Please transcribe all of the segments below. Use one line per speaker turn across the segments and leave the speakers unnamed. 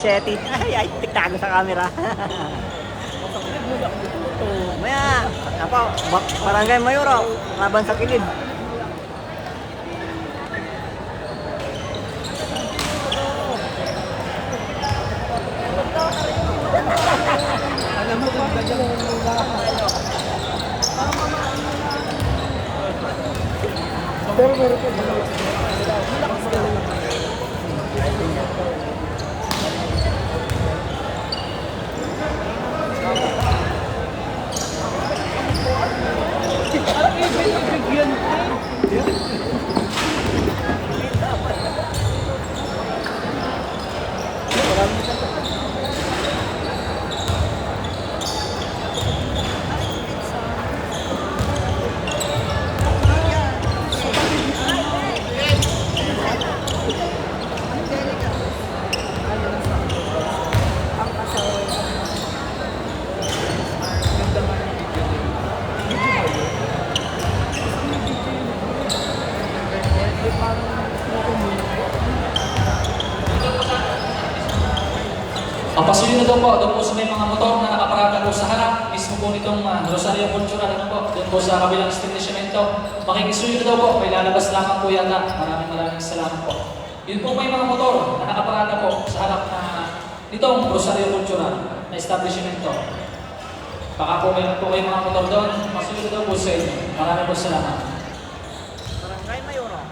Seti. Ay, tiktago sa camera. Maya, apa, Barangay Mayuro, laban sa Kilid.
Alam mo kung ganyan ang pero meron po
Ang pasunod na doon po sa may mga motor na nakaparada po sa harap, mismo po nitong Rosario Cultural, doon po sa kabilang establishmento. Makikisuyo na daw po, may lalabas lamang po yata. Maraming salamat po. Yun po may mga motor na nakaparada po sa harap na nitong Rosario Cultural na establishmento. Baka po may mga motor doon, masuyo na daw po sa inyo. Maraming po salamat.
Barangay Mayuro.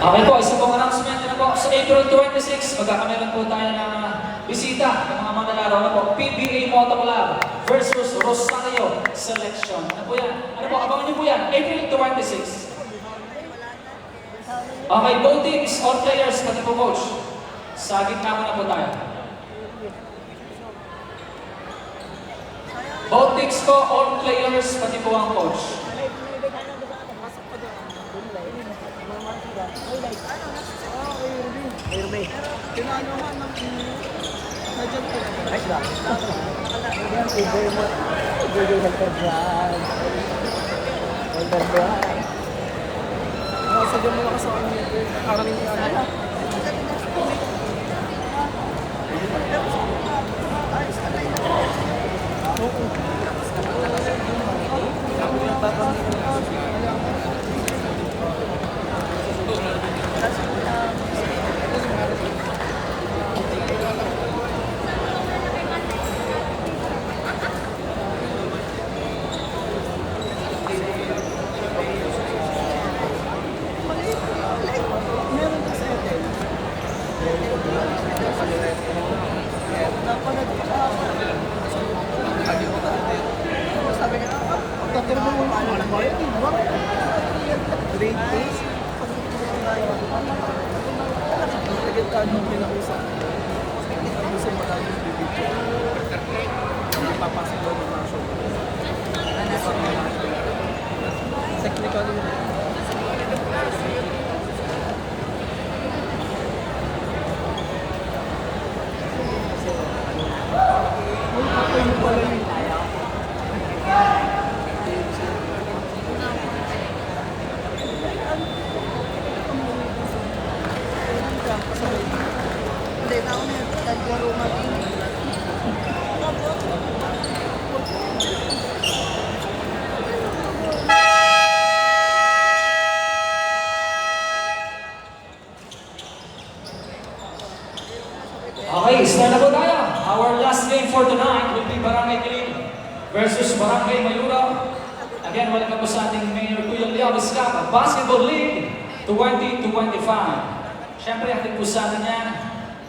Okay po, isa pong announcement na po. Sa April 26, magkakameron po tayo ng bisita ng mga manlalaro na po. PBA Moto Club versus Rosario Selection. Ano po yan? Ano po? Abangan niyo po yan. April 26. Okay, both teams, all players, pati po coach. Sa gitna mo na po tayo. Both teams ko, all players, pati po ang coach.
Irme.
Kinanohan ng nadyan ko.
Nice ba?
Yan, ibay mo. Ibay mo ka dyan. Order mo. Sige mo lang sa kanya. Karanin niya. Anong pinakusap? Gusto mo lang yung bibigyo. Papasok doon ng mga show. Technical yun. Ako yung pala yung
Okay, start na po tayo. Our last game for tonight will be Barangay Kilim versus Barangay Mayuro. Again, welcome po sa ating Mayor Kuya Liabas Cup Basketball League 2025. Siyempre, ating po sa atin yan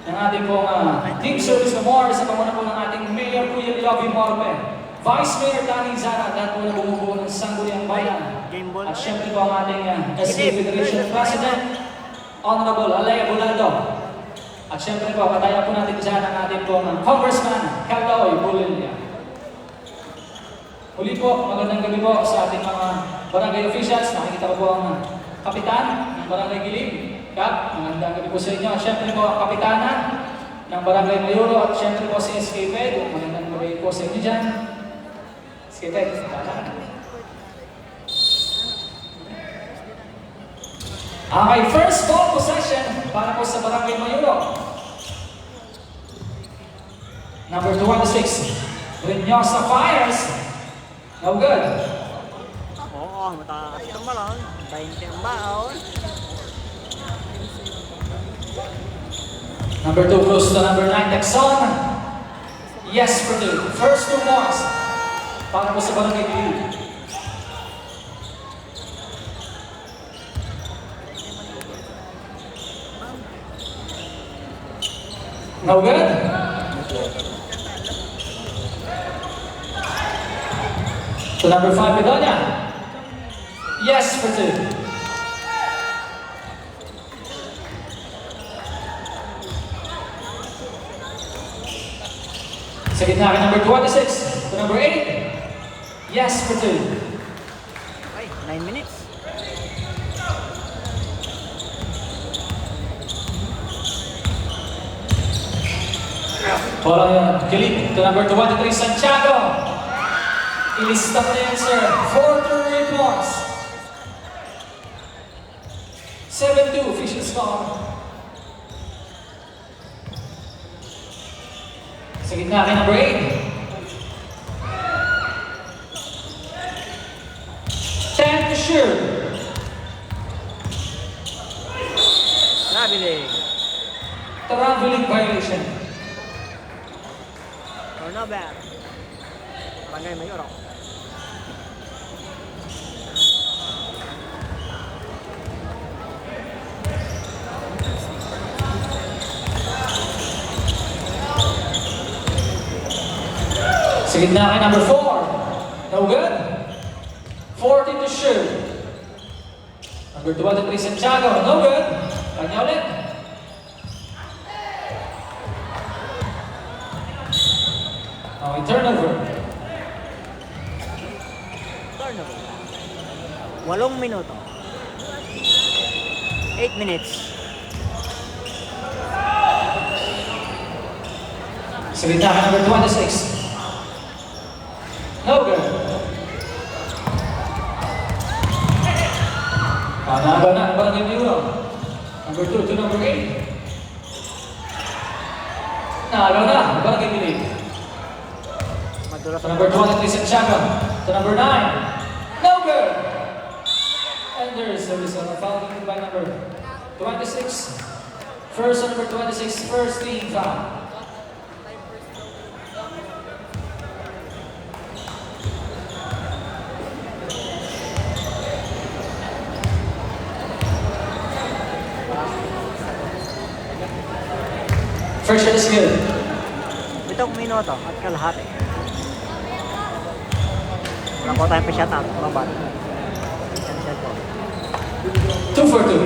ng ating pong Team Service Memorial sa pamuna po ng ating Mayor Kuya Liabi Morbe, Vice Mayor Danny Zara, at po na bumubuo ng Sangguniang Bayan. At siyempre po ang ating SK Federation President, Honorable Alea Bulado. At siyempre po, kataya po natin dyan ang ating pong Congressman Caloy Bulilia. Muli po, magandang gabi po sa ating mga barangay officials. Nakikita ko po ang kapitan ng Barangay Gilim. Kap, magandang gabi po sa inyo. At siyempre po ang kapitana ng Barangay Mayuro at siyempre po si SK Fed. Magandang gabi po sa inyo dyan. SK Fed, okay, first ball possession para po sa Barangay Mayuro. Number 26, Reynosa fires. No good.
Oo, mataas yung balon. 20 ang baon.
Number 2 close to number 9, Texon. Yes for 2. First 2 points para po sa Barangay Gilim. No good. To number 5, Bedonia. Yes for 2. Sa gitna kay number 26. To number 8. Yes for 2.
Ay, 9 minutes.
Bola Gilim to number 23, Santiago. Ilista mo na yan, sir. 4 points. 7-2, official score. Sa gitna kay number 8. 10 to shoot.
Traveling.
Traveling violation.
Turnover. Barangay Mayuro.
Sa gitna kay number 4. No good. 40 to shoot. Number 23, Santiago. No good. Kanya ulit. Okay, turnover.
Turnover. 8 minuto. 8 minutes.
Sa gitna kay number 26. No good. Nanaga na ang Barangay Mayuro. Number 2 to number 8. Nanaga na ang Barangay Gilim.
Madulas
To number 23, Santiago. To number 9. No good. And there's a result of foul by number 26. First on number 26, first team foul. First shot is good.
7 minuto at kalahati. Wala po tayong pa-shot out. Mabat. Isang shot po.
2 for 2.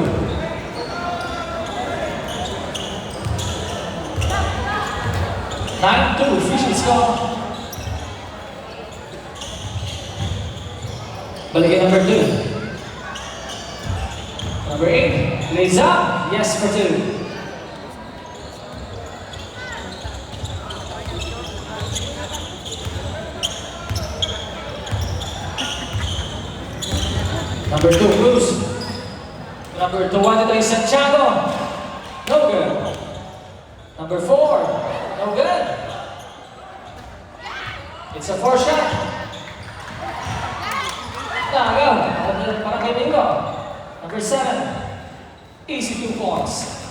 Nine, 2, official score. Balikan number 2. Number 8, lays up. Yes for 2. Number 2, Cruz. Number 23, Santiago. No good. Number 4, no good. It's a 4 shot. Nagaw. Parang kay Bingo. Number 7, easy 2 points.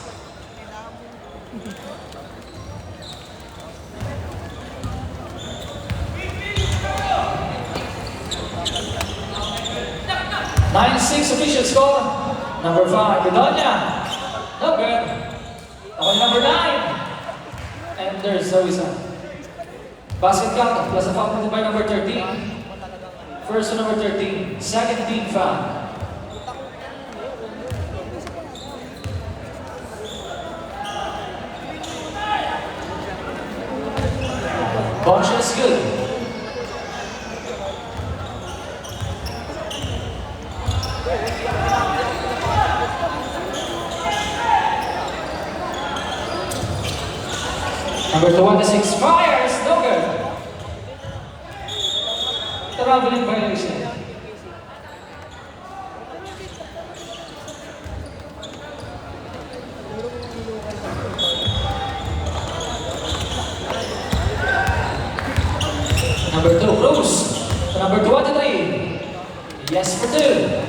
9-6 official score. Number 5, Bedonia. No good. Okay, number 9. And there's always a basket count plus a foul committed by number 13. First to number 13, second team foul. Ball shot is good. Number 26 fires, no good. Traveling violation. Number 2, Cruz. Number 23. Yes for 2.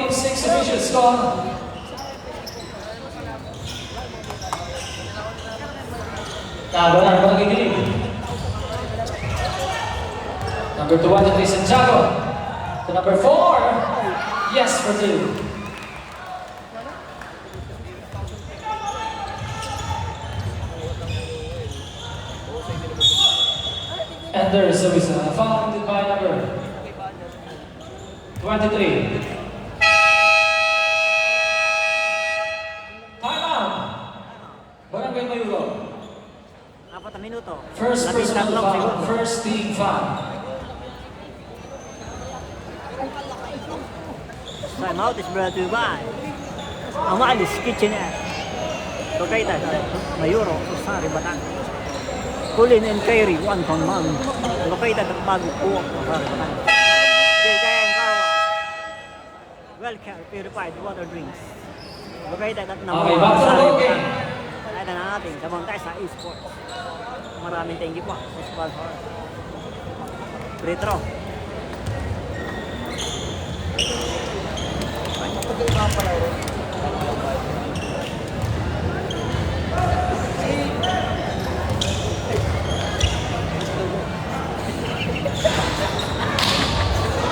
Six official score. Benar, nagigiling. Number 23, Santiago. To number 4. Yes for 2. And there is a foul committed by number 23. Barangay Mayuro.
4 minuto.
First personal foul, first team foul.
Time out is brought to you by Amalis Kitchenette. Located at Mayuro, Usari, Batangas. Kulin and Kairi, 1 ton man. Located at Bago Puwak, Usari, Batangas. JKM Car Wash. Well-care purified water drinks. Located at Namor,
Okay, back to the
Usari,
ball game.
Batangas. Kaya na natin, sabang tayo sa eSports. Maraming thank you po sa sponsor. Free throw.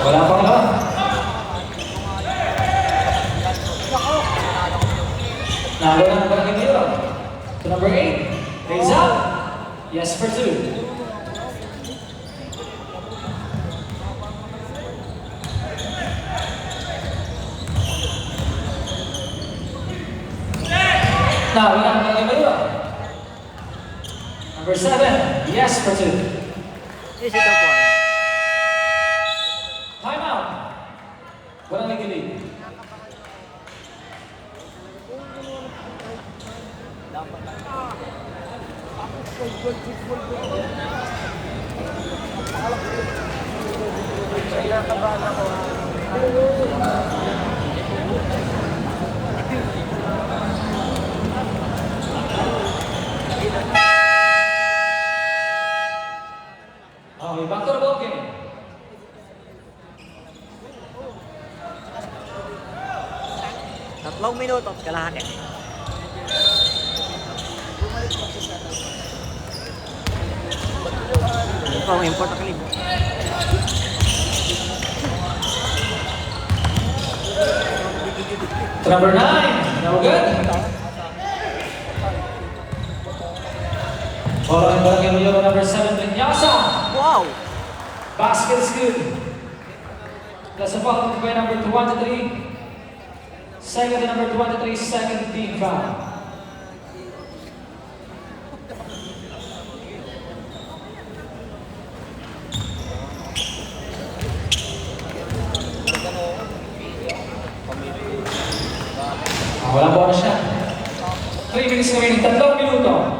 Wala pang laban. Nalo na ang Barangay Mayuro. To number 8, Rizal. Yes for 2. Nalo na ang Barangay Mayuro. Number 7, yes for 2.
Easy to point.
Time out. Walang nagilig. Okay, back to the ball game.
Tatlong minuto, kalahati. Ito ang import na kalib.
Number 9, no good. Following Barangay Mayuro, number 7, Vinyasa.
Wow!
Basket is good. That's a foul by number 23. Second to number 23, second team foul. Wala po na siya. 3 minutes remaining, 3 minuto.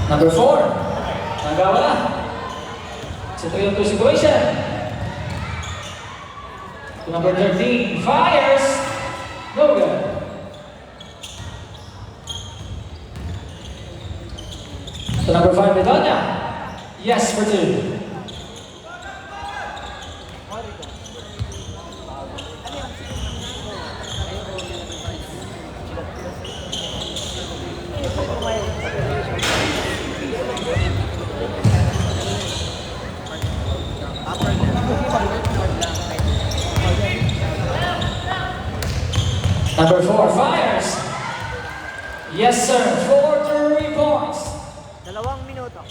Number 4, nagawa na. It's a 3-on-2 situation. To number 13, fires. No good. To number 5, Bedonia. Yes for 2. Yes, sir. 4 3 points.
2 minuto.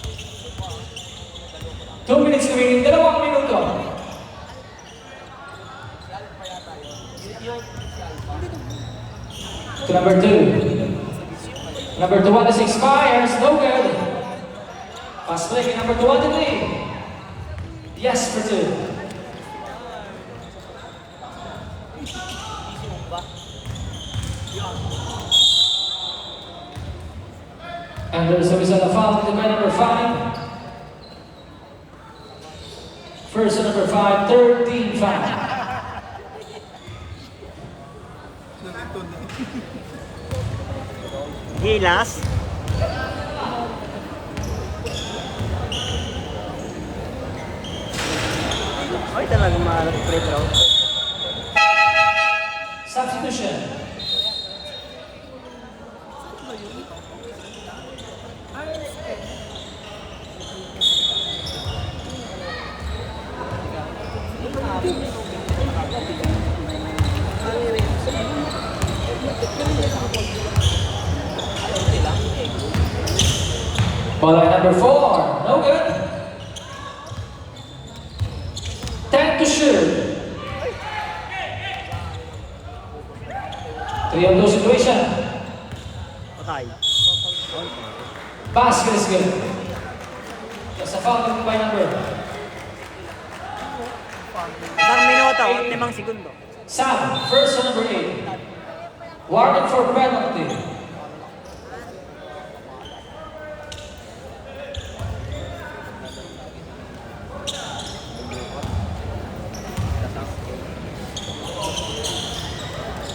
2 minutes remaining. 2 minuto. To number 2. Number 2 expires. No good. Fast break. Number 23. Yes for 2. And there's a result of foul to by number 5. First number 5, 13 foul.
Hilas. Ay, talagang maharap free throw.
Substitution. Ball line number 4, no good. 10 to shoot. 3-on-2 situation.
Patay.
Basket is good. Just a foul taken by number
1 minuto, 5 segundo.
Sam, first on number 8. Warning for penalty.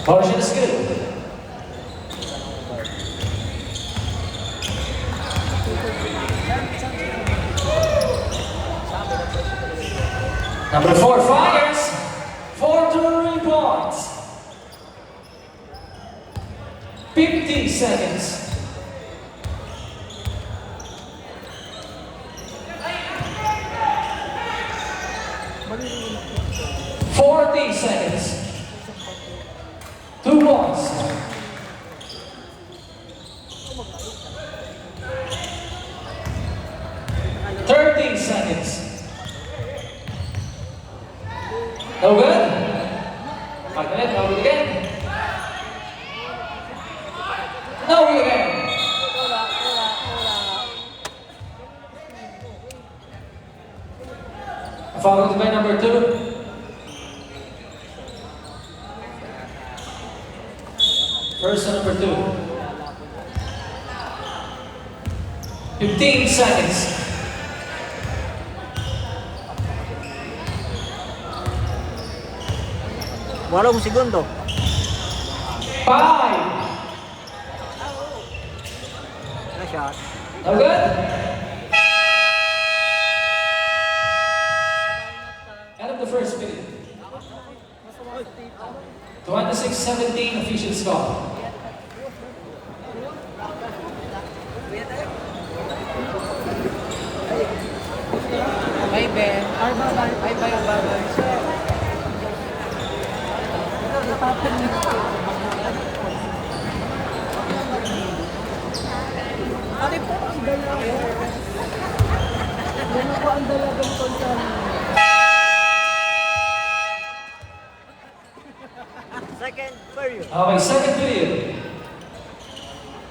Portion is good. Number 4 fires. 4 3 points. 50 seconds. $40 seconds. 2 points. $30 seconds. No good? 5 minutes, no good again. No good again. Followed by number 2. First and number 2. 15 seconds.
Walong segundo.
5.
Na shot.
No good? End of the first period. 26-17 official score.
Bye, Ben. Ay, bye-bye. Ay, bye-bye. Ate po, ang dalaga. Yan po ang dalagang konsan.
Second period.
Okay, second period.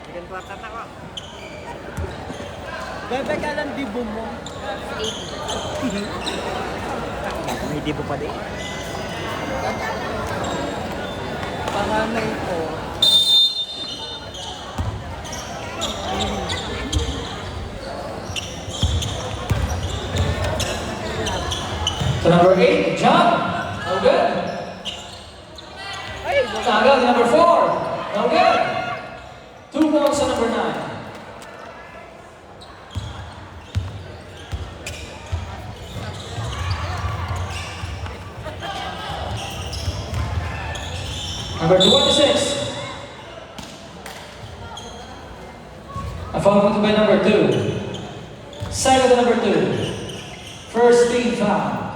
Second quarter na ko.
Bebe ka lang dibo mo.
May dibo pa din.
Panganay ko.
To number 8, John. No good. Tagal, number 4. No good. 2 points to number 9. Number 26. A foul by number 2. Second to number 2. First team foul.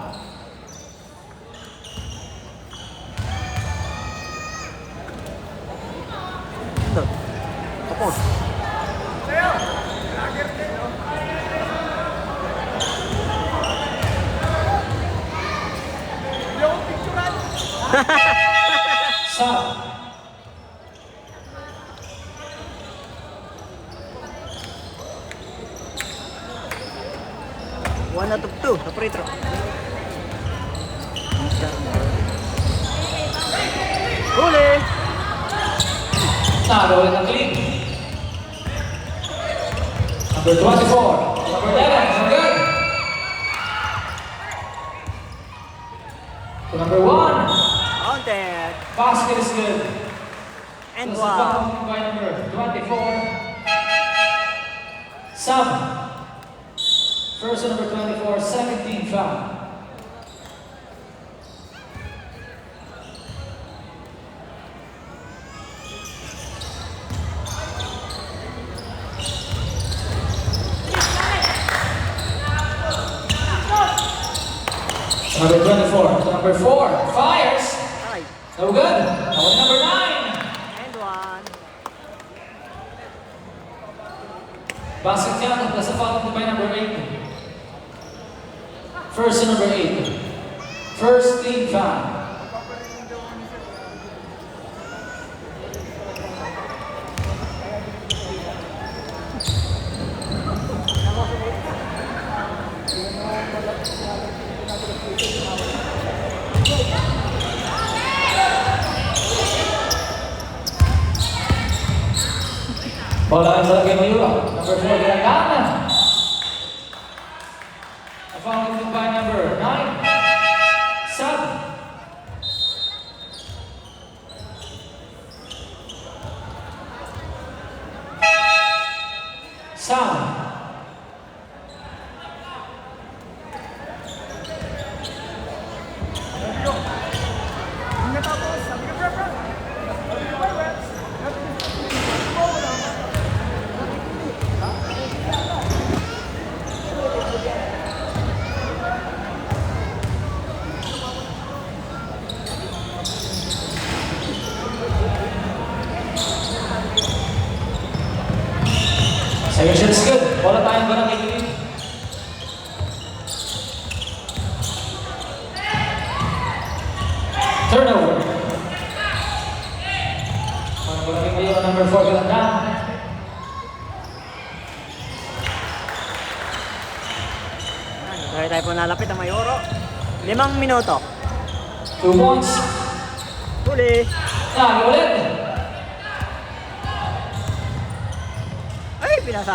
Tapos.
Sub.
One out of two sa free throw. Huli!
Nagawa ng clean. Number 24. Number 11. So good. To number 1.
Counted.
Basket is good.
And
Plus
one.
foul by number 24. Sub. First to number 24, second team foul. Number 24 to number 4, fires.
Ay.
No good. Now number 9.
And one.
Basket count plus a foul by number 8. First to number 8. First team foul. Bola sa lagay Mayura. Number 4, Gilagana. A foul committed by number 9. Sub. Sub. Second shot is good. Wala tayong barang ikilig. Turnover. Para barang ikilig number 4 Gilagana.
Kaya tayo po nalapit ang Mayoro. 5 minuto.
2 points.
Huli!
Ulit.
Ay, pinasa.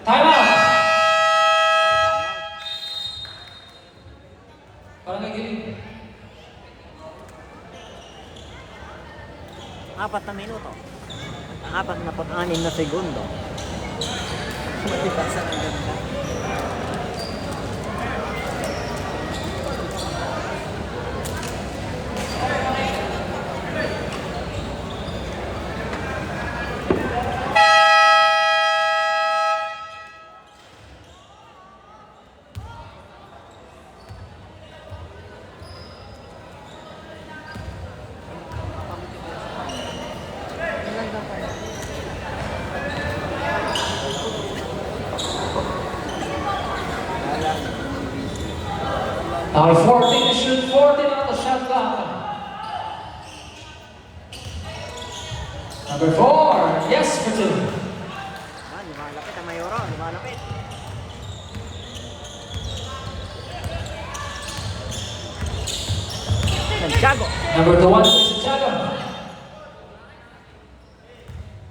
Time out. Parang nagiling.
4 na minuto. 46 na segundo. Matipasa ng ganda.
Now 14 to shoot, 14 on the shot clock. Number 4, yes for 2.
Lumalapit ang Mayoro. Lumalapit. Santiago.
Number 2, Santiago.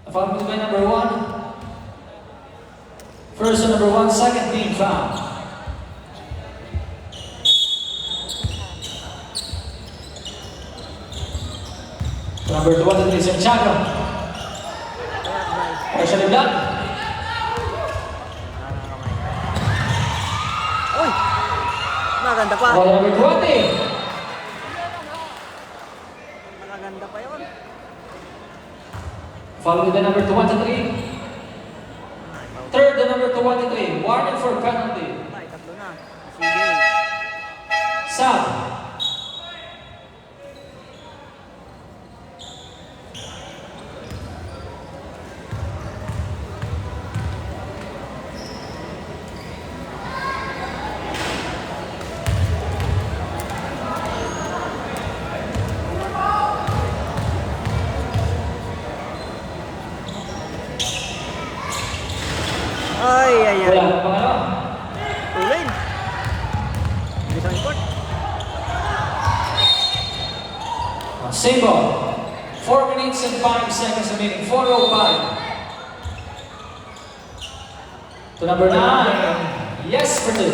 A foul by number 1. First to number 1, second team foul. Number 23, Santiago. Pressure in block.
Uy! Maganda pa.
Ball number 20.
Maganda pa yun.
Followed by number 23. Third, the number 23. Warning for penalty.
Ay, tatlo na. Sige.
Sub.
Ay, ay, ay.
Wala na pangalawa.
Tuloy. Isang import.
Same ball. 4 minutes and 5 seconds remaining. 4:05. To number 9. Yes for 2.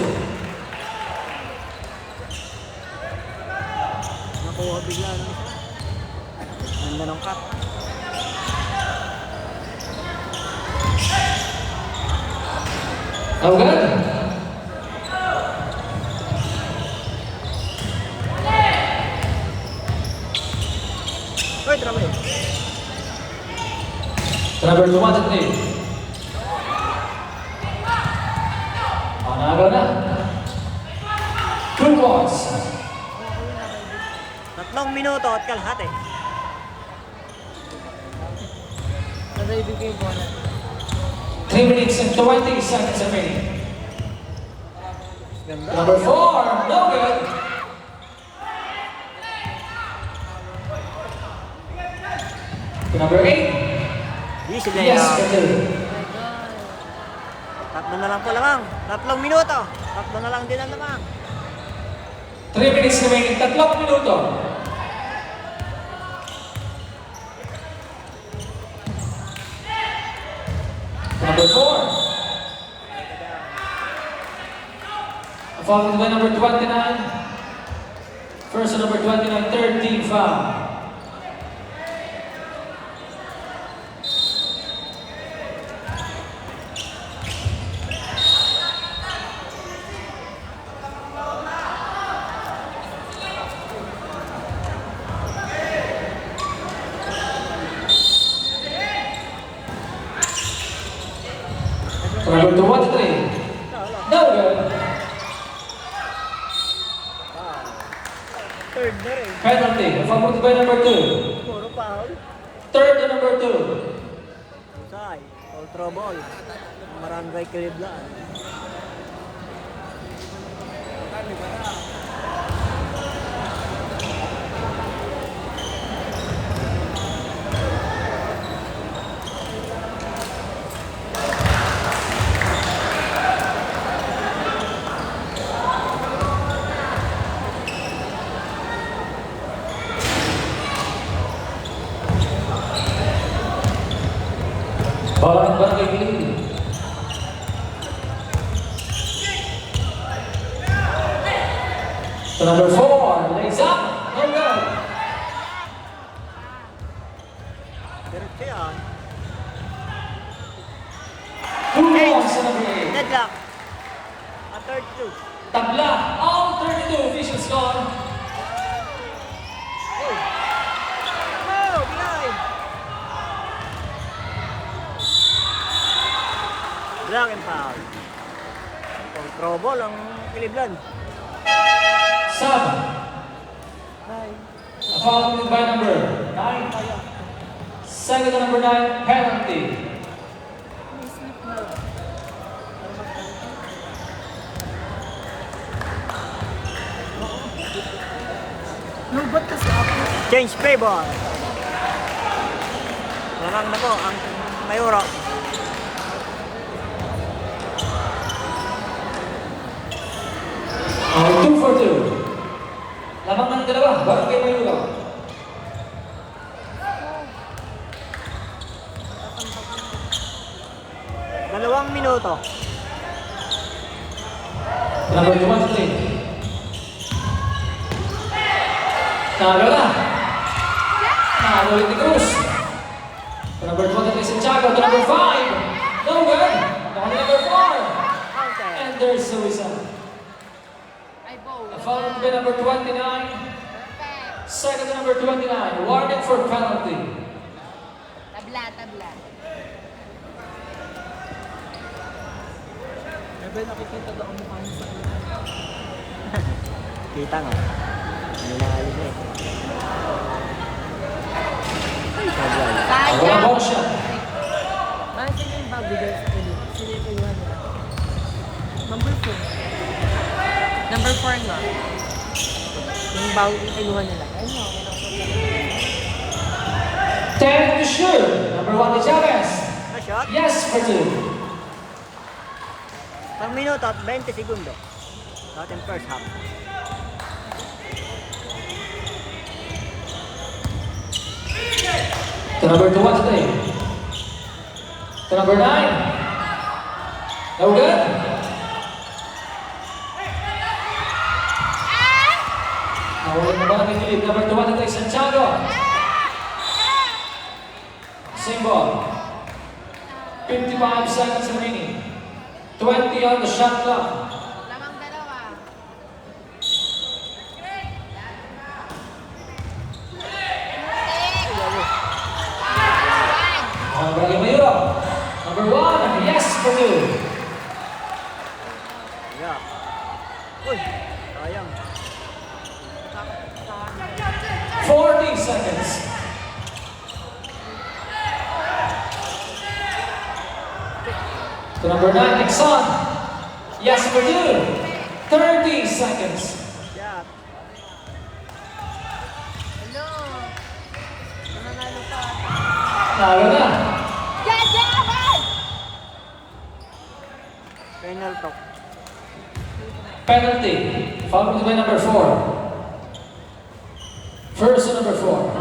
Nakuha bigla ng isa. Ganda ng cut.
No good.
Uy, trabe.
To number 23. Panagaw na. 2 points.
3 minuto at kalahati.
Nasa ibigay ko na.
3 minutes and 20 seconds remaining.
Ganda.
Number 4, no good. To number 8,
Easy na
yes
yan.
for 2.
Tatlo na lang po lamang. 3 minuto. Tatlo na lang din ang lamang.
3 minutes remaining, 3 minuto. Number 4. Followed by number 29. First number 29, third team foul. Number 23. No good.
Third na rin.
Penalty. Followed by number 2.
Puro foul.
Third to number 2.
Usay. All trouble. Marangay Kiliblan.
Ball Barangay Bilibid. To number 4, lays up. No good.
Diretso yan.
2 points to number 8.
Deadlock. A third two.
Tabla. All 32 officials gone.
Oh, behind. Black and foul. All trouble ang Kiliblan.
Sub. Followed by number 9. Second to number 9, penalty.
No, ba't kasi ako?
Change favor. Lamang na po ang Mayuro.
Oh, 2 for 2. Lamang ng dalawa, Barangay Mayuro.
Dalawang minuto.
Number 23. Tagal na. Nakaulit ni Cruz. To number 23, Santiago. To number 5. No good. To number 4. And there's Suiza. Followed by number 29. Second to number 29. Warning for penalty.
Tabla, tabla.
Ebe, nakikita daw ang mukha niya sa kanya.
Kita nga. Hindi na alis eh. Ay, sablay.
Walang
Sayang.
ball shot.
Ah, sino yung bago guys sa kanya? Sino yung kailangan nila? Number 4. Number 4 nga. Yung bago yung kailangan nila. Ayun nga, wala ko.
10 to shoot. Number 1 to Chavez.
A shot.
Yes for 2.
Isang minuto at 20 segundo. Sa ating first half.
To number 2 today. To number 9. No good. Nawala na ba ang Philip? Number 2 today, Santiago. Same ball. 55 seconds remaining. 20 on the shot clock.
Lamang dalawa.
Bragi Mayuro. Number 1, yes for 2.
Yeah. Uy, sayang.
40 seconds. To number 9, Nixon. Yes for 2. 30 seconds.
Yeah.
Hello. Nananalo pa.
Nalo na.
Yes, yes!
Final talk.
Penalty. Followed by number 4. First to number 4.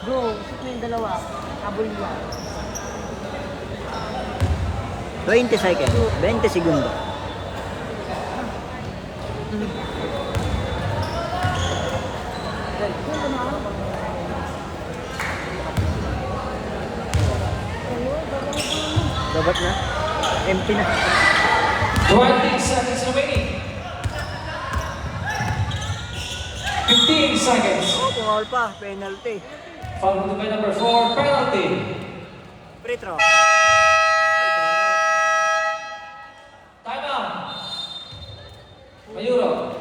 Bro, shoot mo yung dalawa. Habol yan.
20 seconds. 20 segundo. Dapat na. Empty na.
20 seconds remaining. 15 seconds.
Oh, kumawal pa. Penalty.
Followed by number 4, penalty.
Free throw.
Time out. Mayuro.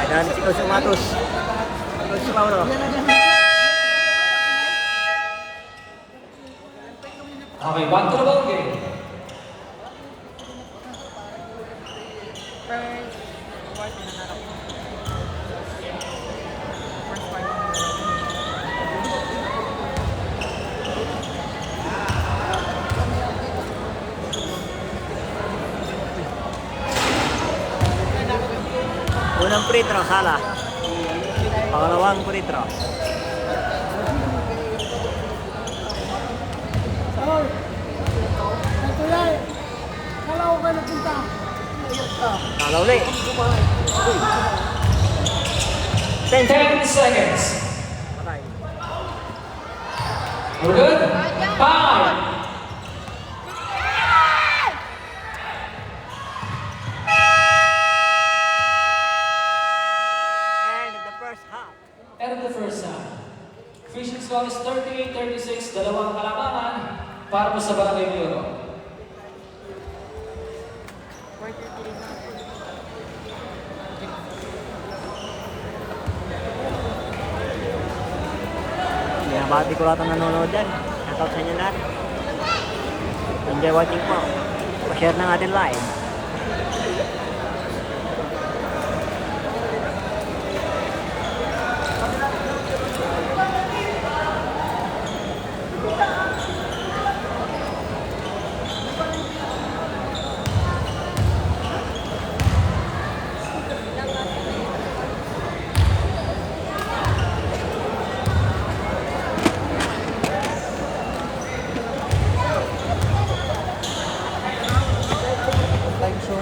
Keadaan si Coach Matos. Coach Mauro.
Okay, back to the ball game.
First quarter na narap. First quarter na
Unang free throw, Sala. Pangalawang free throw. Sala ulit. 10 seconds.
10 seconds.
Patay.
We're good? 5.
And the first half.
End of the first half. Official score is 38-36. Dalawang kalamangan para po sa Barangay Mayuro.
quarter 3 na.
Binabati ko lahat ang nanonood dyan. Shoutout sa inyo lahat. Enjoy watching po. Pa-share ng ating live.
Time show.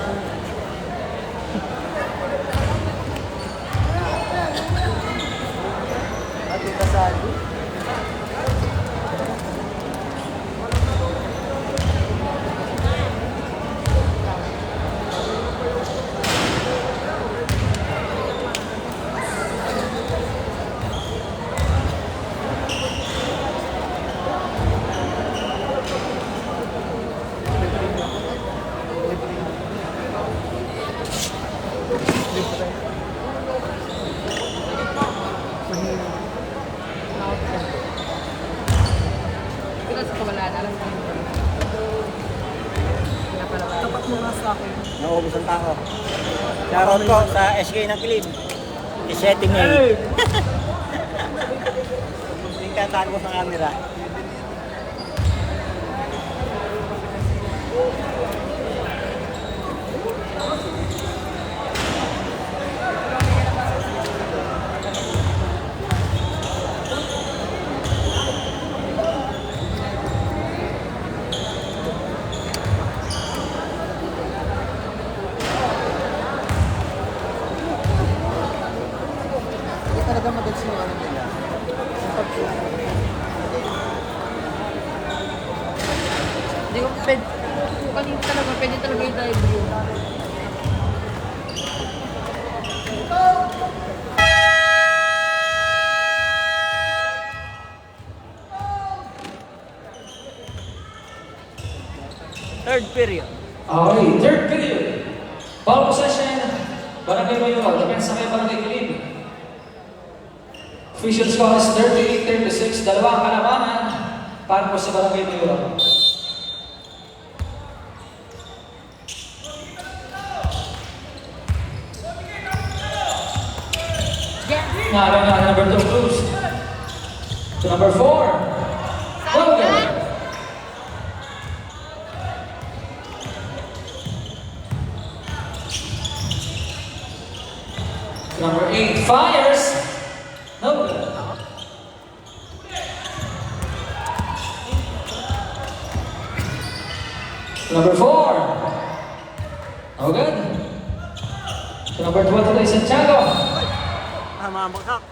Ate Kasali. sa akin.
Naubos ang tao. Shoutout ko sa SK ng Kilin. Isetting niya. Tingkataan ko sa camera.
Hindi talaga maganda yung ano nila. Hindi ko pwede. Kanina talaga, pwede talaga yung dive yun.
Third period.
Okay, third period. Ball possession, Barangay Mayuro, defense sa may Barangay Kilin. Official score is 38-36, dalawang kalamangan para po sa Barangay Mayuro. Nga, number 2 close. To number 4. Logan. Number 8 fires. No good. Number 4. No good. To number 23 Santiago.
Mamabagsak.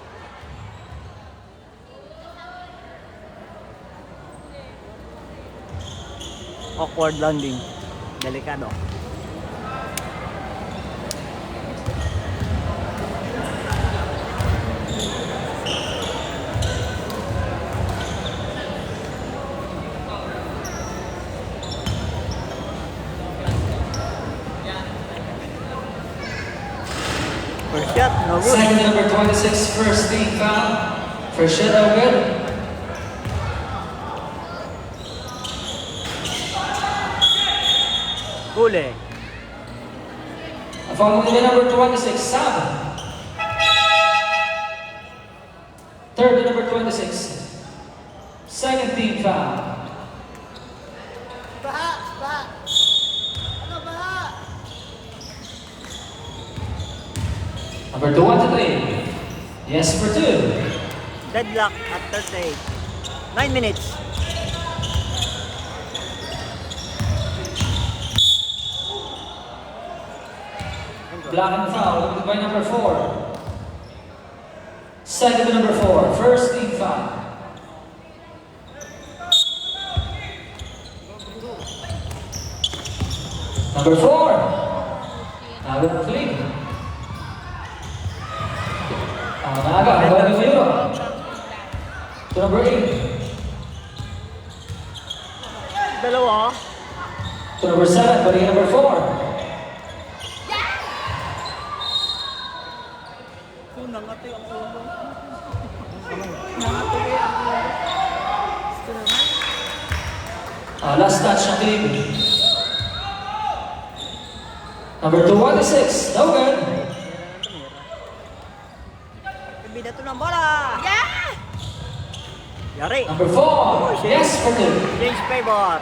Awkward landing. Delikado. First shot, no good.
Second number 26, first team foul. First shot, no good.
Huli.
Following the number 26, Sam. Third to number 26. Second team foul. Number 23. Yes for 2.
Deadlock at 38. 9 minutes.
Block and foul by number 4. Second to number 4. First team foul. Number 4. Now with clean. Naga, Barangay Mayuro. To number 8.
Dalawa.
To number 7, Barangay number 4.
Nangati ang ulo.
Last touch ng team. Number 26, no good.
Bida to ng bola. Yari.
Number 4, yes for 2.
Change favor.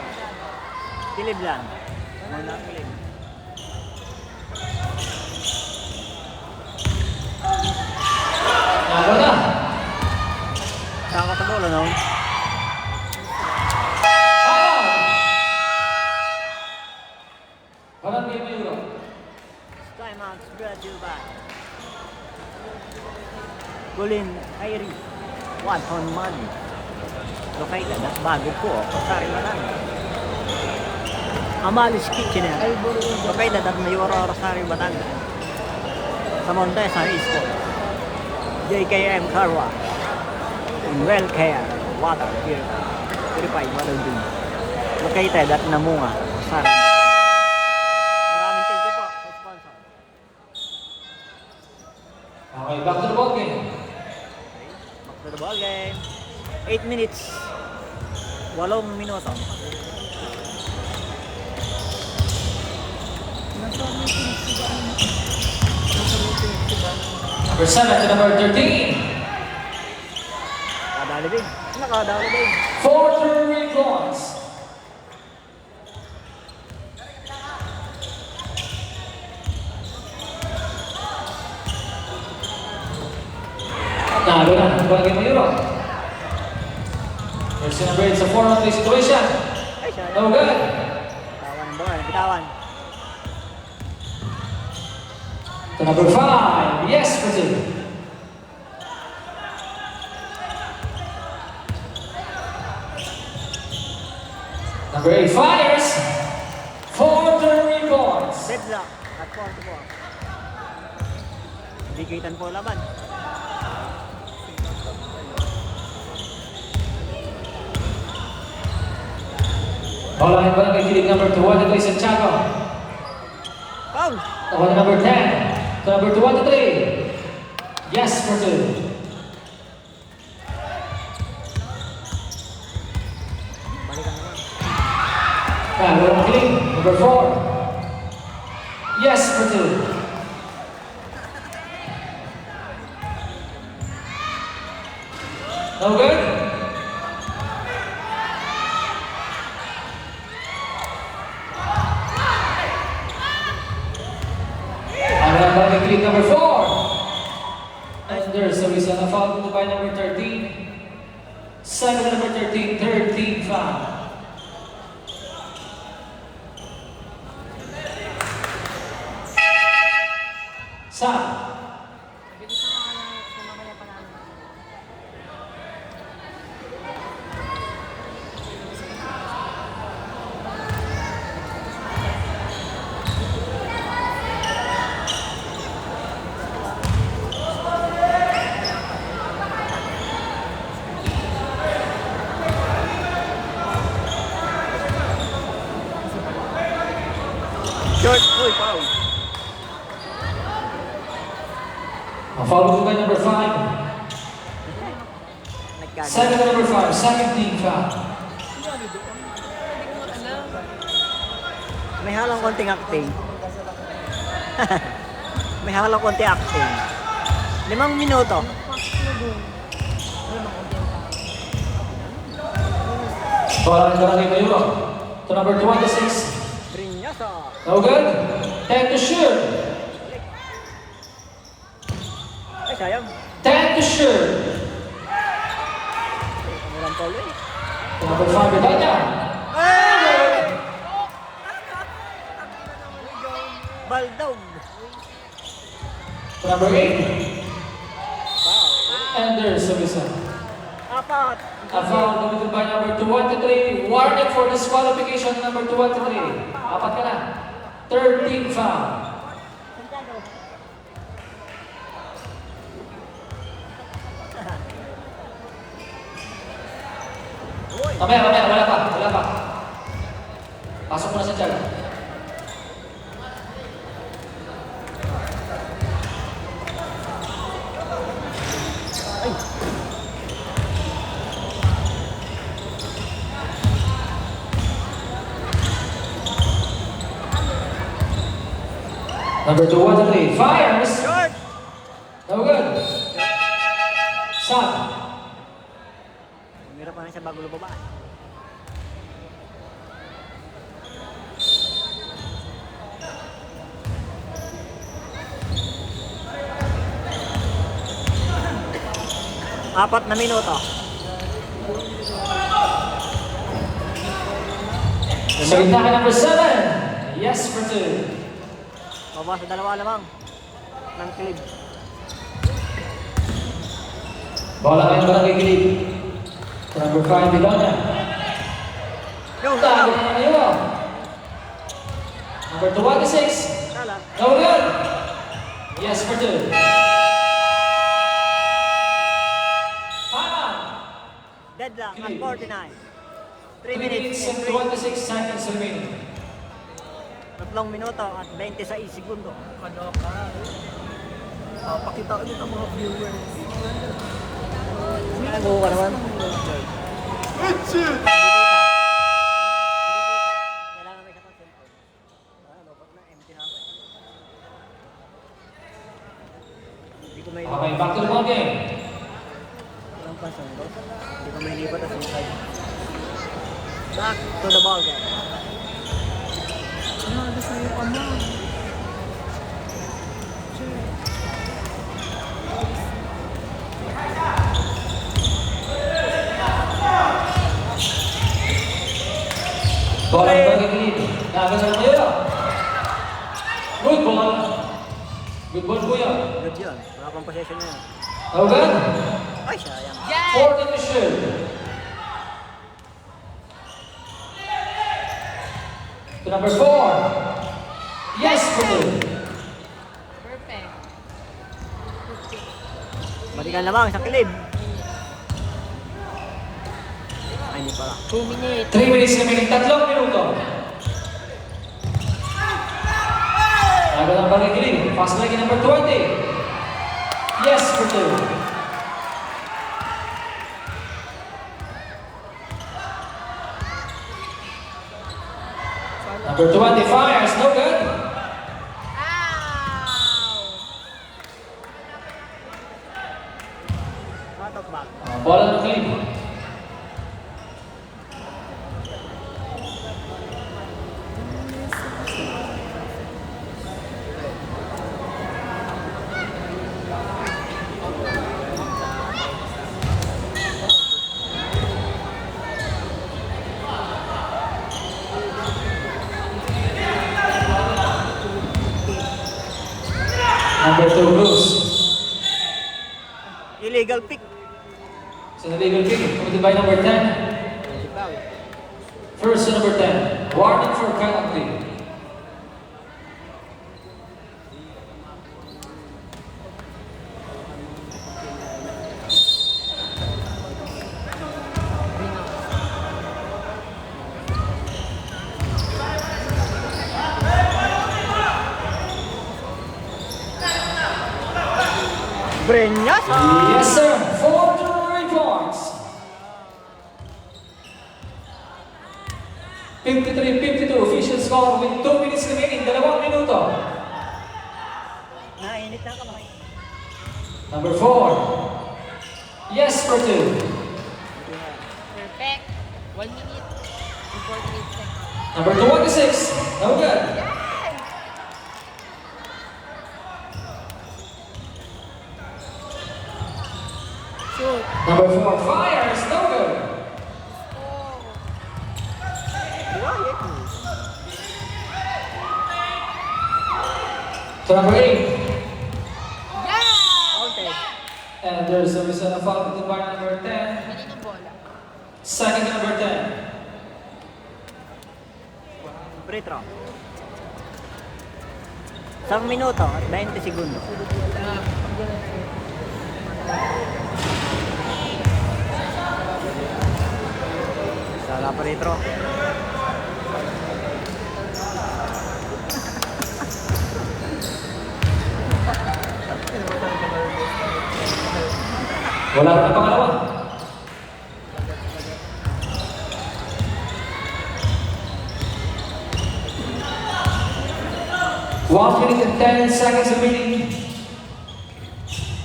Kilib lang. Muna kilib.
Ako na.
Saka sa bola, no?
Barangay Mayuro.
Time out, brought to you by Gulin Airy, Wanton Money. Located at Bago po, Sarimanan. Amalis Kitchener. Located at Mayuro, Rosario, Batangas. Sa Montesa, East JKM Carwa. In Well Care, Water, Purified Water Drink. Located at Namunga, Rosario. Maraming thank you po sa sponsor.
Okay, back to the ball game.
Back to the ball game. 8 minutes. 8 minuto.
Number 7 to number 13.
Nakadali din. Nakadali din.
4 points. Nalo na. Bagay Mayuro. Jersey number 8 sa 4-on-3 situation.
Ay, siya.
No good.
Bitawan ang bola. Bitawan.
To number 5. Yes, for 2. Number 8 fires. 4 points.
Deadlock. At 4 to 4. Bigitan po laban.
Bola ng barangay kilig number 2 Santiago.
Foul!
Bola number 10 to number 23. Yes, for 2.
Balikan naman.
Bola ng kilig number 4. Yes, for 2. No good. Kilig number 4. And there's a reason na foul by number 13. Second number 13, 13 foul. Sam.
Short. Uy, foul.
Ang foul by number 5.
Nagkagano.
Second number 5, second team foul.
May halang konting acting. May halang konting acting. 5 minuto.
Bola ng barangay Mayuro to number 26.
Brinyoso.
No good. 10 to shoot.
Ay, sayang.
10 to shoot.
Walang foul eh.
To number 5, Bedanya.
Baldog.
To number 8.
Foul.
And there's a reason.
Apat.
A foul committed by number 23. Warning for disqualification number 23. Apat ka na. 13 foul. Mamaya, wala pa. Pasok mo na sa tiyaga. Number 23 fires.
Short.
No good. Sam.
Umira pa na siya bago lumaba. Apat na minuto.
Sa gitna ka number 7. Yes for 2.
Baba sa 2 lamang. Ng clip.
Bola ngayon barangay kilig. Number 5, Bedonia.
Go,
Tago
go.
naman yun. Number 26.
Tala.
No good. Yes for 2. Final.
Deadlock at 49. 3
3
minutes
minutes and
and
26 seconds remaining.
3 minuto at 26 segundo.
Ano ka? Pakita ulit ang mga viewers.
Oo ka naman. Kailangan may isang cellphone. Ano, pag na empty na ako. Hindi ko mahilipat at inside. Back to the ball game.
Ano sa'yo ka mo?
Bola ang pagkikilid. Nakagasal mo yun. Good ball. Good ball po yan.
Good yun. Wala pang possession na yun.
Haugan.
Ay, sayang.
14 to shoot. To number 4. Yes, for two.
Perfect.
Balikan lamang sa kilib. Ay, hindi pala.
2 minutes.
3 minutes remaining. 3 minuto. Agad ang pagkikilid. Fast break number 20. Yes, for two. Number 20 fires, no good.
Ow!
Out of back.
Bola ng clip. Number 2 Bruce.
Illegal pick.
So the legal kick committed by number 10. First to number 10. Warning for penalty.
Brenyas.
Yes, sir. 4 to 3 points. 53-52 official score with 2 minutes remaining. 2 minuto.
Nainit na kamay.
Number 4. Yes for 2.
Perfect. 1 minute and 48 seconds.
Number 26. No good.
Shoot.
Number 4 fires. No good. To number 8.
Yeah!
Counted.
And there's a result of foul to bar number 10.
Kaninong bola?
Second number 10.
Free throw. 1 minuto at 20 segundo. Sala free throw.
Wala na pangalawa. One minute and 10 seconds remaining.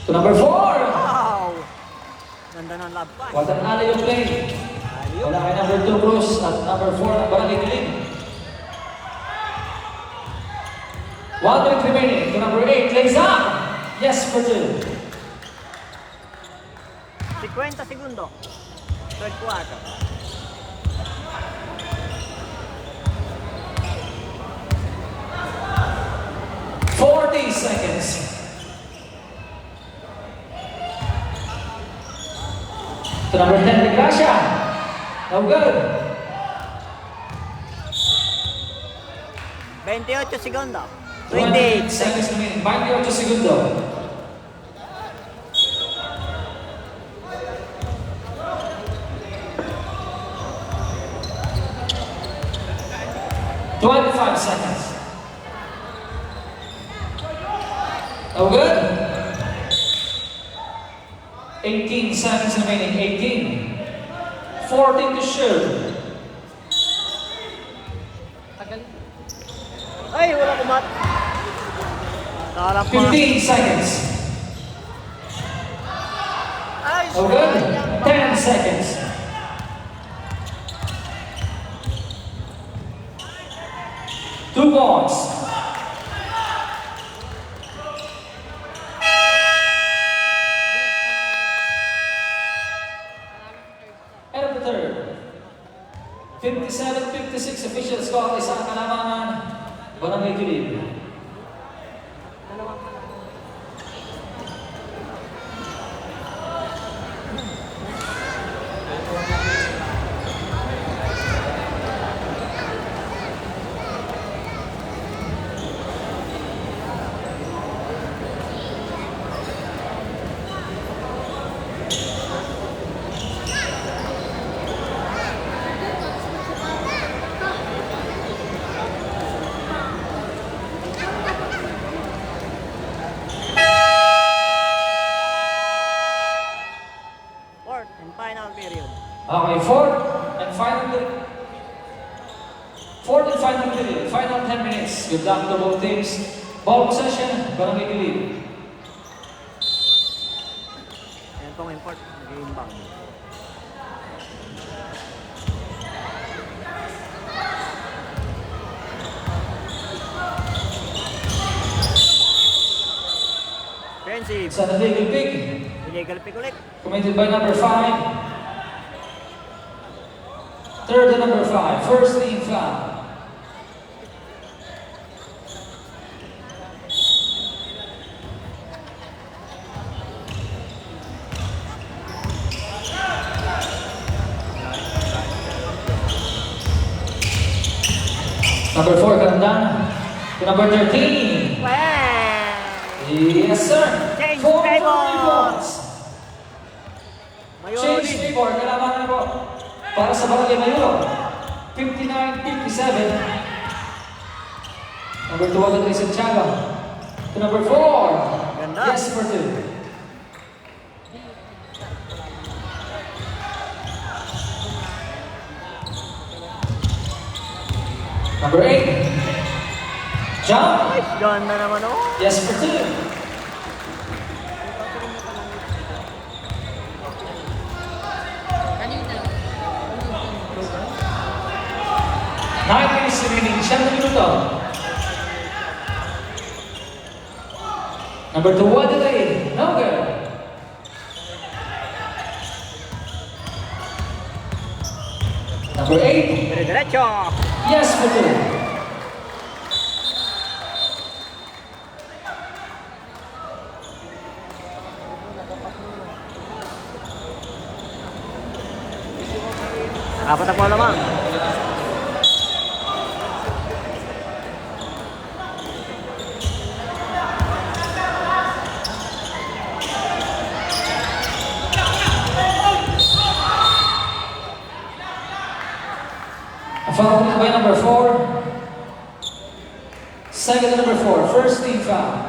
To number 4.
Wow! Ganda ng lab pass.
What an alley of play. Wala kay number 2 Cruz at number 4 ang Barangay Dilim. 1 minute remaining. To number 8, lays up. Yes for 2.
50 segundo. Third quarter.
Seconds. To number 10, De Gracia. No good.
28 segundo.
28
28.
seconds remaining. 28 segundo. Seconds. No good. 18 seconds remaining. 18. 14 to shoot.
Tagal.
Ay, wala kumat. Sarap pa.
15 seconds.
Ay!
Oh, good. 10 seconds. Two points. End of the third. 57-56 official score. Isang kalamangan. Barangay Kilib.
Fourth and final period.
Okay, fourth and final period. Final 10 minutes. Good luck to both teams. Ball possession, Barangay Kilib.
Yan pong import. Nag-iimbang. Offensive.
Sa illegal pick,
Illegal pick ulit.
committed by number 5. Third and number 5. First team foul. Number 4, Gandan. To number 13.
Wow!
Yes, sir.
Change
4
favor.
points.
Mayuro
Change
din.
favor. Kalaban na po. Para sa Barangay Mayuro. 59-57. Number 2, Agad Ray Santiago. To number 4.
Ganda.
Yes, number 2. Number 8. Jump.
Ganda naman oh.
Yes, for 2.
Kanina.
9 minutes remaining. 7 minuto. Number 2, Adelaide. No good. Number 8.
Dire-diretso.
Yes, for 2.
Apat na po lamang.
A foul by number 4. Second number 4. First team foul.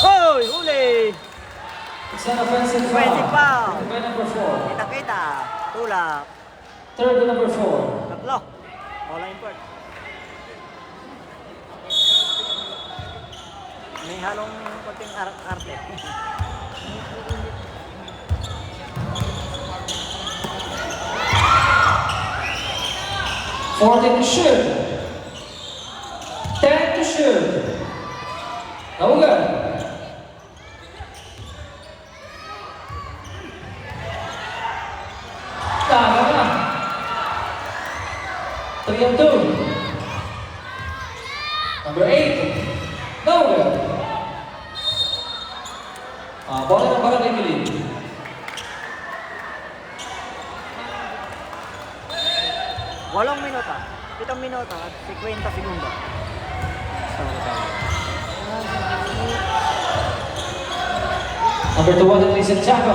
Hoy! Huli!
It's an offensive foul.
Offensive foul.
By number 4.
Kita-kita. Tulak.
Third to number 4.
Tatlo. Wala import. May halong konting arte.
14 to shoot. 10 to shoot. Naugan. Tama na. 3 and 2. Number 8. Naugan. Bola ng Barangay Kilib.
Walong minuto. 7 minuto at 50 segundo.
Number 2, Adelaide Santiago.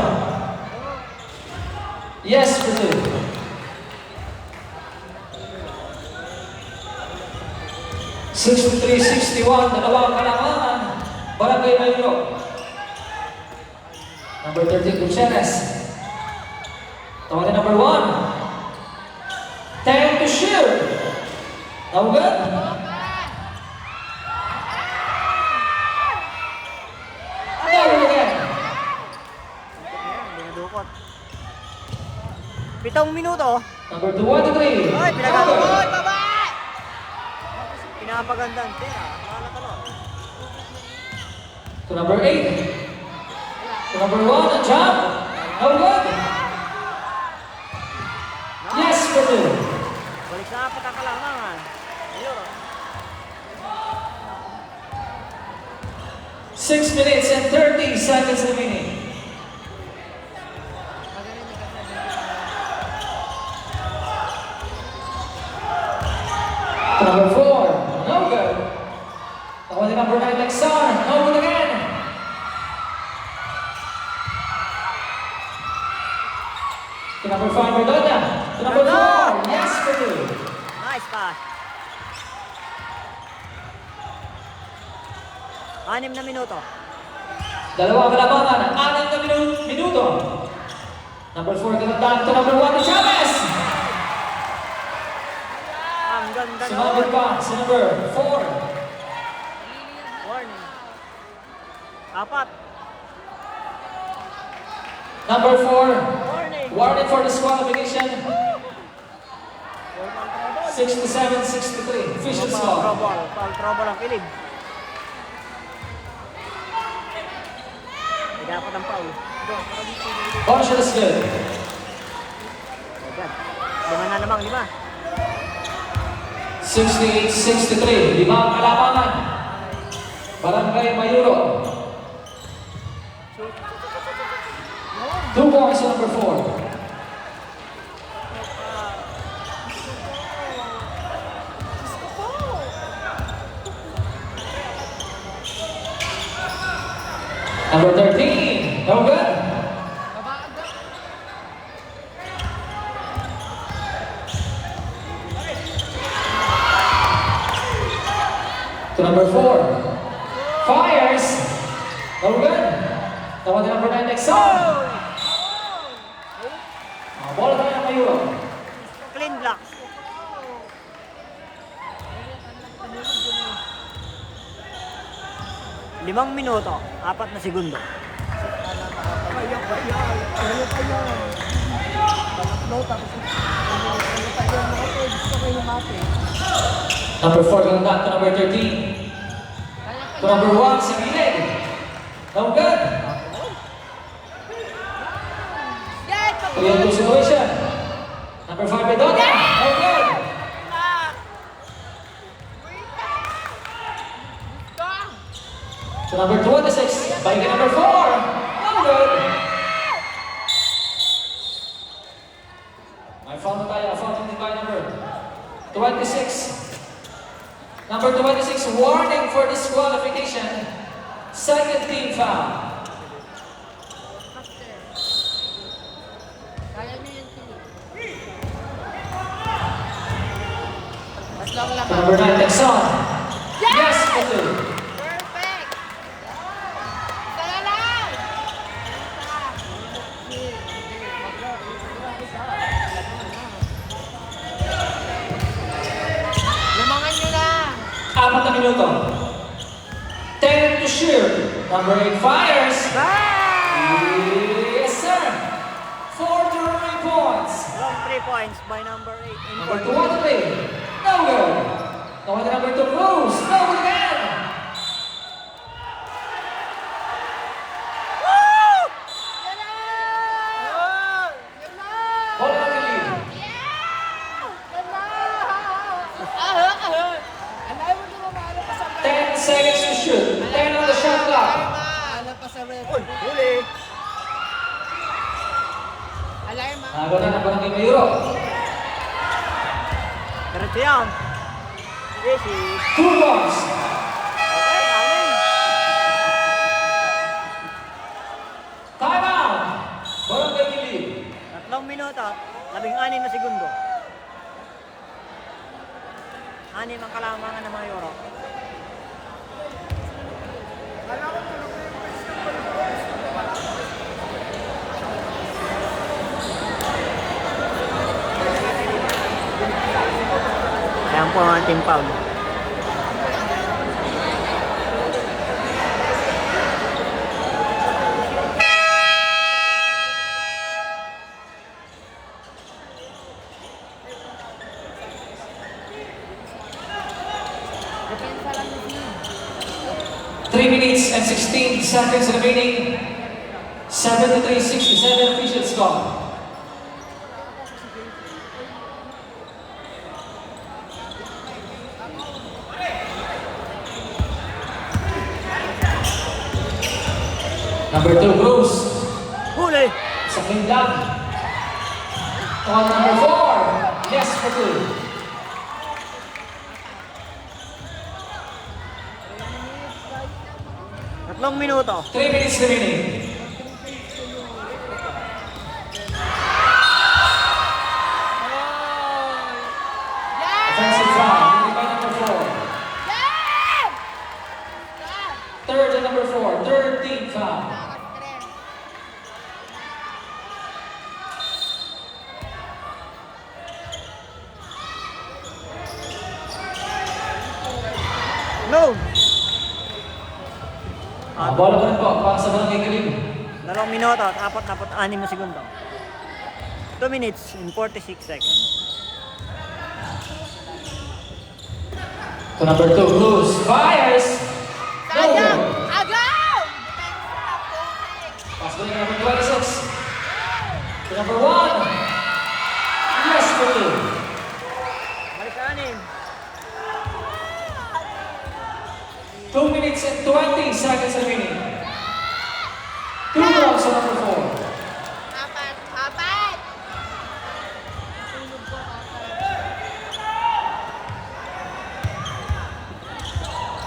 Yes, for 2. (63-61), dalawang kalamangan, Barangay Mayuro. Number 13, Gutierrez. Tawagin number 1. 10 to shoot. Naugan.
Pitong minuto.
Number 23.
Ay, pinagano.
Uy, baba!
Pinapagandang pera. Wala ka lang.
To number 8. To number 1, a jump. No good. Yes, for 2.
Balik sa pagkakalangan. Ayun.
6 minutes and 30 seconds remaining. To number 4, no good. Ako din number 9, Lexon, no good again. To number 5, Verdona. To number 4, yes for 2.
Nice pass. 6 na minuto.
Dalawang kalabangan, 6 na minuto. Number 4, tinatang to number 1, Chavez.
Ang ganda
Sumagot
noon.
pa si number 4.
Warning. 4.
Number 4,
Warning.
warning for disqualification. 67-63, official
Foul
score.
trouble. Foul trouble ang kilig. May dapat ang foul.
Ball shot is good.
Agad. 5 na namang 5.
68-63, 5 ang kalabangan. Barangay Mayuro. 2 points to number 4. Number 13, no good. To number 4, fires, no good. Tawa din number 9, Lexon. Bola tayo ng Mayuro.
Clean block. 5 minuto. 4 na segundo.
Number 4, ganda to number 13. To number 1, sa gilid. No good.
Yan!
3-2 situation. Number 5, Bedona. No good. To number 26, balikan number 4. No good. May foul na tayo. Foul din by number 26. Number 26, warning for disqualification. Second team foul.
Kaya niyo yung tinig. Mas lang
To
laban.
number 9, Texon. Yes, for 2.
Perfect! Isa na lang! Lumangan nyo na!
4 na minuto. 10 to shoot. Number 8 fires. Yes, sir. 4 to 3 points.
Long 3 points by number 8.
Number 23. No good. Now the number 2 moves. No good again. Bola ng lead.
Alay mo na mamalo pa sa
10 seconds to shoot. 10 on the shot clock.
Ala pa sa red.
Huli.
Alarma.
Nago na ng Barangay Mayuro.
Diretso yan. Easy.
2 points.
Okay, anin.
Time out. Barangay lead.
3 minuto. 16 na segundo. 6 ang kalamangan ng mga Euro. Ayan po ang ating foul.
3 minutes and 16 seconds remaining. 73-67 official score. Number 2, Bruce.
Huli!
Sa clean down. On number 4. Yes for 2.
3 minuto.
3 minutes remaining. Offensive foul. By number 4. Third and number 4. Third team foul.
No!
Bola pa rin po para sa Barangay Kalim.
2 minuto at 46 na segundo. 2 minutes and 46 seconds.
To number 2, Cruz fires. No
Sayang!
good.
Agaw!
Pass going to number 26. To number 1. Yes for 2.
Balik sa 6.
2 minutes and 20 seconds remaining. 2 blocks to number 4.
Apat! Apat!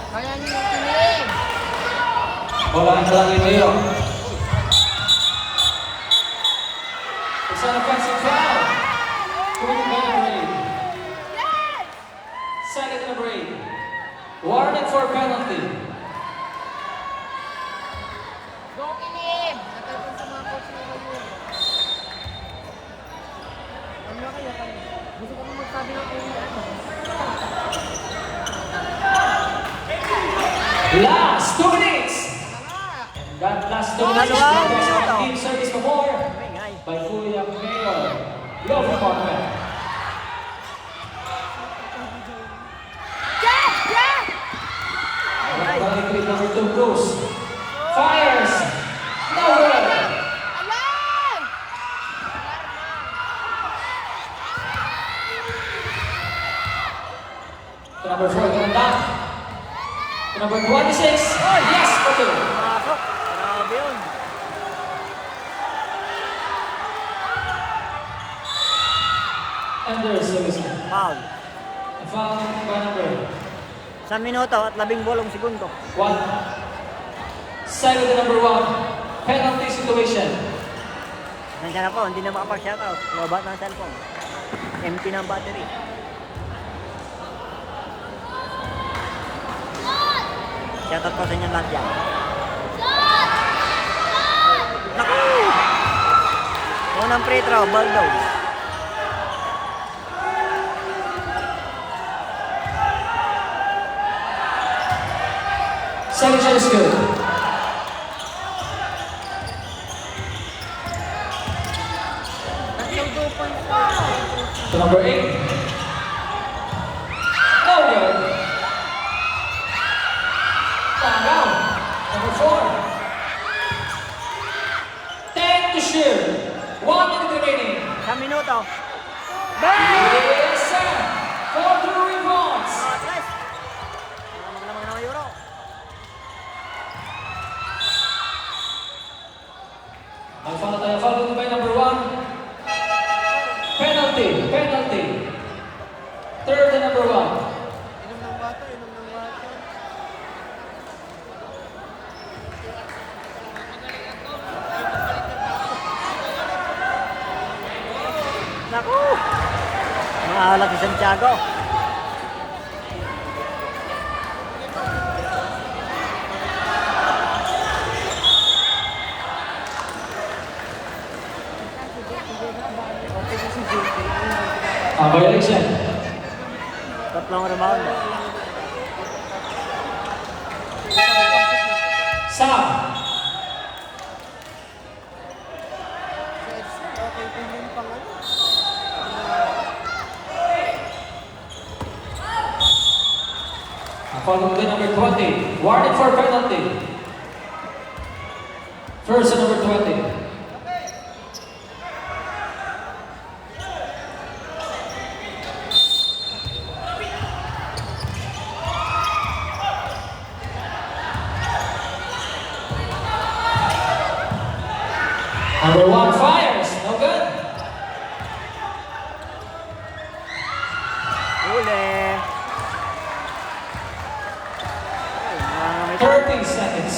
Kaya niyo yung piling!
Bola ang Barangay Mayo. It's an offensive foul. Committed by number 8. Second number 8. Warning for penalty.
Go Kilim! Natalpon sa mga coach na kayo. Ano na kayo? Gusto ko nang magsabi ng ano.
Last 2 minutes. That last 2 minutes is
Dalawang
the
minuto.
team service for more
Ingay.
by Julia Mayor. Your department.
Yes! Yes!
Barangay number 2, Cruz. Fires. No good.
Alam!
To number 4, Ganda. To number 26. Yes for 2.
Pasok. Grabe yun.
And there's service.
Foul.
Foul by number
1 minuto at 18 segundo.
1. Side of the number 1. Penalty situation.
Nandiyan na po, hindi na makapag-shoutout. Lobat ng cellphone. Empty na ang battery. Shoutout po sa inyo lahat dyan. Naku! Unang free throw, Baldo.
Second shot is good. To number 8. No good. Down. Number 4. 10 to shoot. 1 minute remaining.
1 minuto.
Yes, sir. 4 to rebounds.
Atlas! Lamang na euro.
May foul tayo. Foul by number 1. Penalty. Penalty. Third and number 1.
Inom ng water, inom ng water.
Naku! Maalat si Santiago.
Violation.
Tatlong rebound.
Sam.
Okay, piling pang ano.
Followed by number 20. Warning for penalty. First and number 20. Number 1 fires. No good.
Huli. Ay,
30 seconds.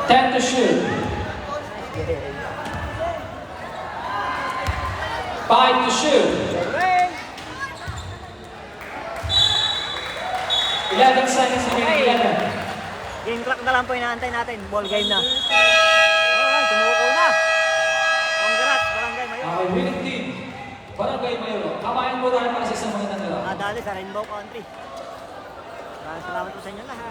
Ten to shoot. 5 to shoot. 11 seconds remaining. 11.
Game clock na lang po inaantay natin. Ball game na. Alright, sumuko na. Congrats, Barangay Mayor.
Okay, winning team. Barangay Mayuro. Kamayan po tayo para sa isang magandang laro.
Nadali sa Rainbow Country. Maraming salamat po sa inyo lahat.